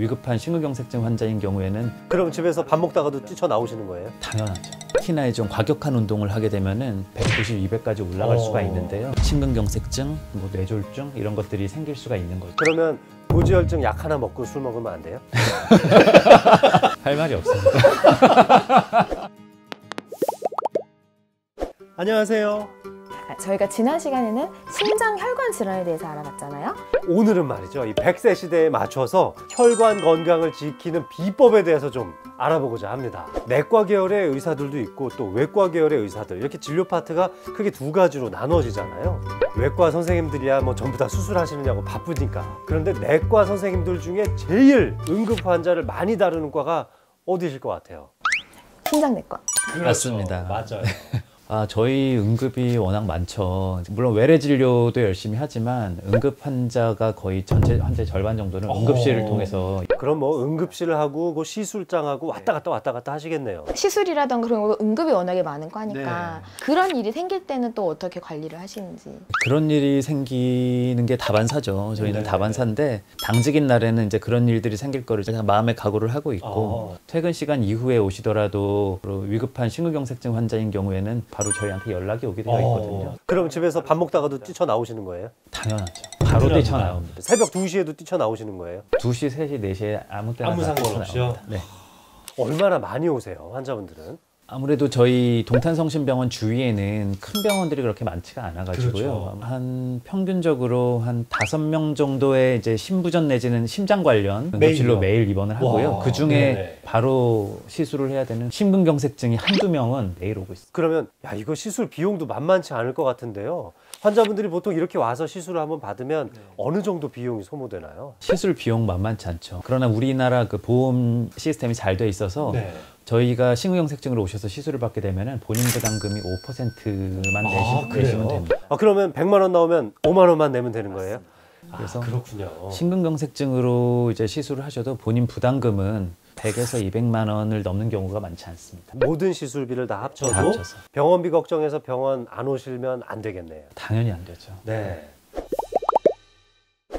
위급한 심근경색증 환자인 경우에는 그럼 집에서 밥 먹다가도 뛰쳐나오시는 거예요? 당연하죠. 특히나 좀 과격한 운동을 하게 되면은 190, 200까지 올라갈 수가 있는데요. 심근경색증, 뭐 뇌졸중 이런 것들이 생길 수가 있는 거죠. 그러면 고지혈증 약 하나 먹고 술 먹으면 안 돼요? 할 말이 없습니다. 안녕하세요. 저희가 지난 시간에는 심장혈관 질환에 대해서 알아봤잖아요. 오늘은 말이죠, 이 100세 시대에 맞춰서 혈관 건강을 지키는 비법에 대해서 좀 알아보고자 합니다. 내과 계열의 의사들도 있고 또 외과 계열의 의사들, 이렇게 진료 파트가 크게 두 가지로 나눠지잖아요. 외과 선생님들이야 뭐 전부 다 수술하시느냐고 바쁘니까. 그런데 내과 선생님들 중에 제일 응급 환자를 많이 다루는 과가 어디실 것 같아요? 심장내과. 맞습니다. 맞아요. 저희 응급이 워낙 많죠. 물론 외래 진료도 열심히 하지만 응급 환자가 거의 전체 환자의 절반 정도는 응급실을 통해서. 그럼 뭐 응급실을 하고 그 시술장하고 왔다 갔다 하시겠네요. 시술이라던가 그런 거 응급이 워낙에 많은 거니까 그런 일이 생길 때는 또 어떻게 관리를 하시는지. 그런 일이 생기는 게 다반사죠. 저희는 다반사인데 당직인 날에는 이제 그런 일들이 생길 거를 제가 마음의 각오를 하고 있고 퇴근 시간 이후에 오시더라도 위급한 심근경색증 환자인 경우에는 바로 저희한테 연락이 오게 되어 있거든요. 그럼 집에서 밥 먹다가도 뛰쳐나오시는 거예요? 당연하죠. 바로 뛰쳐나옵니다. 새벽 2시에도 뛰쳐나오시는 거예요? 2시, 3시, 4시에 아무 때나 아무 상관없이요? 네. 얼마나 많이 오세요, 환자분들은? 아무래도 저희 동탄성심병원 주위에는 큰 병원들이 그렇게 많지가 않아가지고요. 그렇죠. 한 평균적으로 한 5명 정도의 이제 심부전 내지는 심장 관련 응급실로 매일 입원을 하고요. 그 중에 바로 시술을 해야 되는 심근경색증이 한두 명은 매일 오고 있어요. 그러면 야, 이거 시술 비용도 만만치 않을 것 같은데요. 환자분들이 보통 이렇게 와서 시술을 한번 받으면 어느 정도 비용이 소모되나요? 시술 비용 만만치 않죠. 그러나 우리나라 그 보험 시스템이 잘 돼 있어서 저희가 심근경색증으로 오셔서 시술을 받게 되면 본인 부담금이 5%만 내시면 됩니다. 그러면 100만 원 나오면 5만 원만 내면 되는 거예요? 그래서 그렇군요. 심근경색증으로 이제 시술을 하셔도 본인 부담금은 100에서 200만 원을 넘는 경우가 많지 않습니다. 모든 시술비를 다 합쳐도 다 합쳐서. 병원비 걱정해서 병원 안 오시면 안 되겠네요. 당연히 안 되죠. 네.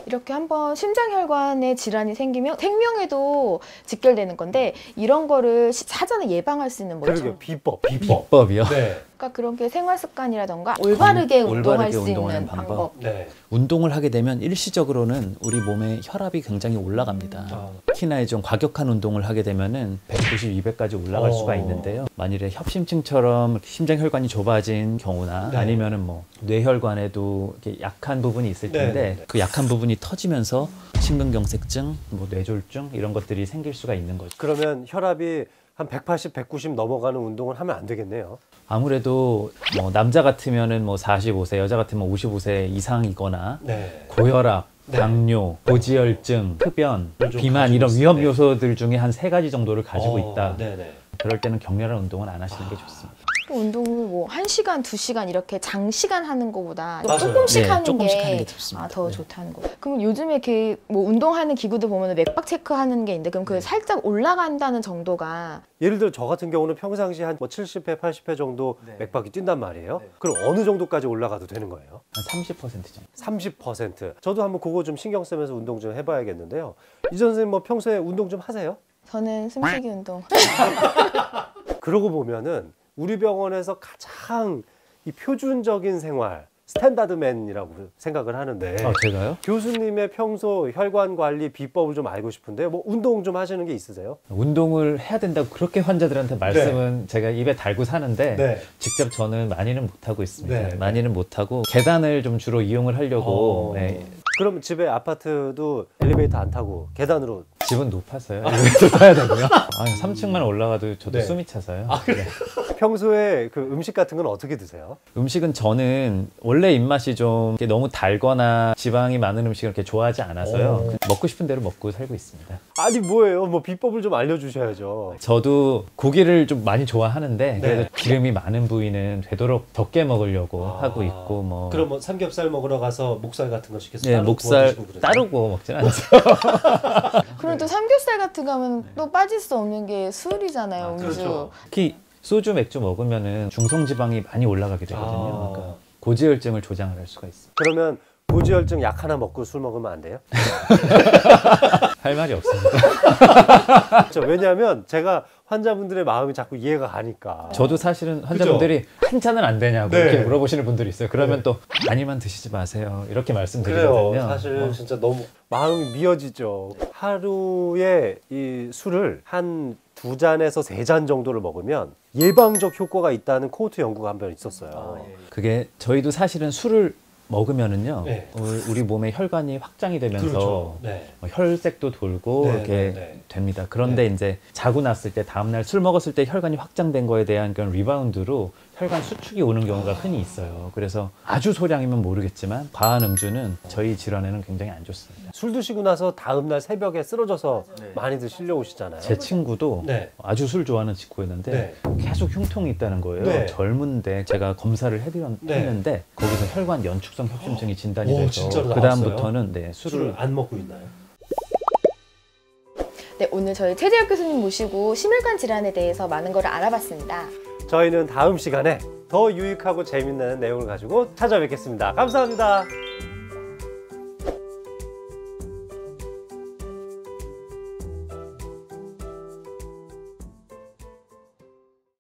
이렇게 한번 심장혈관에 질환이 생기면 생명에도 직결되는 건데 이런 거를 사전에 예방할 수 있는 그러게요. 비법. 비법이요? 네. 그러니까 그런 게 생활 습관이라던가 올바르게 운동할 수 운동하는 있는 방법. 네. 운동을 하게 되면 일시적으로는 우리 몸의 혈압이 굉장히 올라갑니다. 특히나 좀 과격한 운동을 하게 되면은 190, 200까지 올라갈 수가 있는데요. 만일에 협심증처럼 심장혈관이 좁아진 경우나 아니면은 뭐 뇌혈관에도 이렇게 약한 부분이 있을 텐데 그 약한 부분이 터지면서 심근경색증, 뭐 뇌졸중 이런 것들이 생길 수가 있는 거죠. 그러면 혈압이 한 180, 190 넘어가는 운동을 하면 안 되겠네요. 아무래도 뭐 남자 같으면은 뭐 45세, 여자 같으면 55세 이상이거나 고혈압, 당뇨, 고지혈증, 흡연, 비만 이런 위험 요소들 중에 한 3가지 정도를 가지고 있다. 그럴 때는 격렬한 운동은 안 하시는 게 좋습니다. 운동을 뭐 1시간, 2시간 이렇게 장시간 하는 것보다 조금씩 하는 게 더 좋다는 거. 그럼 요즘에 이렇게 뭐 운동하는 기구들 보면 맥박 체크하는 게 있는데 그럼 그 살짝 올라간다는 정도가 예를 들어 저 같은 경우는 평상시에 한 뭐 70회, 80회 정도 맥박이 뛴단 말이에요. 그럼 어느 정도까지 올라가도 되는 거예요? 한 30% 정도. 30%. 저도 한번 그거 좀 신경 쓰면서 운동 좀 해봐야겠는데요. 이 선생님 뭐 평소에 운동 좀 하세요? 저는 숨쉬기 운동. 그러고 보면은 우리 병원에서 가장 이 표준적인 생활, 스탠다드맨이라고 생각을 하는데 제가요? 교수님의 평소 혈관 관리 비법을 좀 알고 싶은데 뭐 운동 좀 하시는 게 있으세요? 운동을 해야 된다고 그렇게 환자들한테 말씀은 제가 입에 달고 사는데 직접 저는 많이는 못하고 있습니다. 많이는 못하고 계단을 좀 주로 이용을 하려고. 그럼 집에 아파트도 엘리베이터 안 타고 계단으로? 집은 높아서요. 엘리베이터 타야 되고요. 3층만 올라가도 저도 숨이 차서요. 평소에 그 음식 같은 건 어떻게 드세요? 음식은 저는 원래 입맛이 좀 너무 달거나 지방이 많은 음식을 그렇게 좋아하지 않아서요. 먹고 싶은 대로 먹고 살고 있습니다. 아니 뭐예요? 뭐 비법을 좀 알려주셔야죠. 저도 고기를 좀 많이 좋아하는데 그래도 기름이 많은 부위는 되도록 적게 먹으려고 하고 있고 뭐. 그럼 뭐 삼겹살 먹으러 가서 목살 같은 거 시켜서 목살 따로 구워 먹진 않죠. 그리고 또 삼겹살 같은 거 하면 또 빠질 수 없는 게 술이잖아요. 음주. 특히 소주, 맥주 먹으면은 중성지방이 많이 올라가게 되거든요. 그러니까 고지혈증을 조장을 할 수가 있습니다. 그러면 고지혈증 약 하나 먹고 술 먹으면 안 돼요? 할 말이 없습니다. 그렇죠. 왜냐하면 제가 환자분들의 마음이 자꾸 이해가 가니까. 저도 사실은 환자분들이 한 잔은 안 되냐고 네. 이렇게 물어보시는 분들이 있어요. 그러면 네. 또 많이만 드시지 마세요. 이렇게 그래요. 말씀드리거든요. 사실 진짜 너무 마음이 미어지죠. 하루에 이 술을 한 2잔에서 3잔 정도를 먹으면 예방적 효과가 있다는 코호트 연구가 한 번 있었어요. 그게 저희도 사실은 술을 먹으면은요, 네. 우리 몸의 혈관이 확장이 되면서 그렇죠. 네. 혈색도 돌고 네, 이렇게 네, 네. 됩니다. 그런데 이제 자고 났을 때 다음날 술 먹었을 때 혈관이 확장된 거에 대한 그런 리바운드로 혈관 수축이 오는 경우가 흔히 있어요. 그래서 아주 소량이면 모르겠지만 과한 음주는 저희 질환에는 굉장히 안 좋습니다. 술 드시고 나서 다음날 새벽에 쓰러져서 많이들 실려오시잖아요. 제 친구도 네. 아주 술 좋아하는 친구였는데 네. 계속 흉통이 있다는 거예요. 네. 젊은데 제가 검사를 해드렸는데 거기서 혈관 연축성 협심증이 진단이 오, 돼서 진짜로 그 다음부터는 네, 술을 안 먹고 있나요? 네, 오늘 저희 최재혁 교수님 모시고 심혈관 질환에 대해서 많은 걸 알아봤습니다. 저희는 다음 시간에 더 유익하고 재밌는 내용을 가지고 찾아뵙겠습니다. 감사합니다.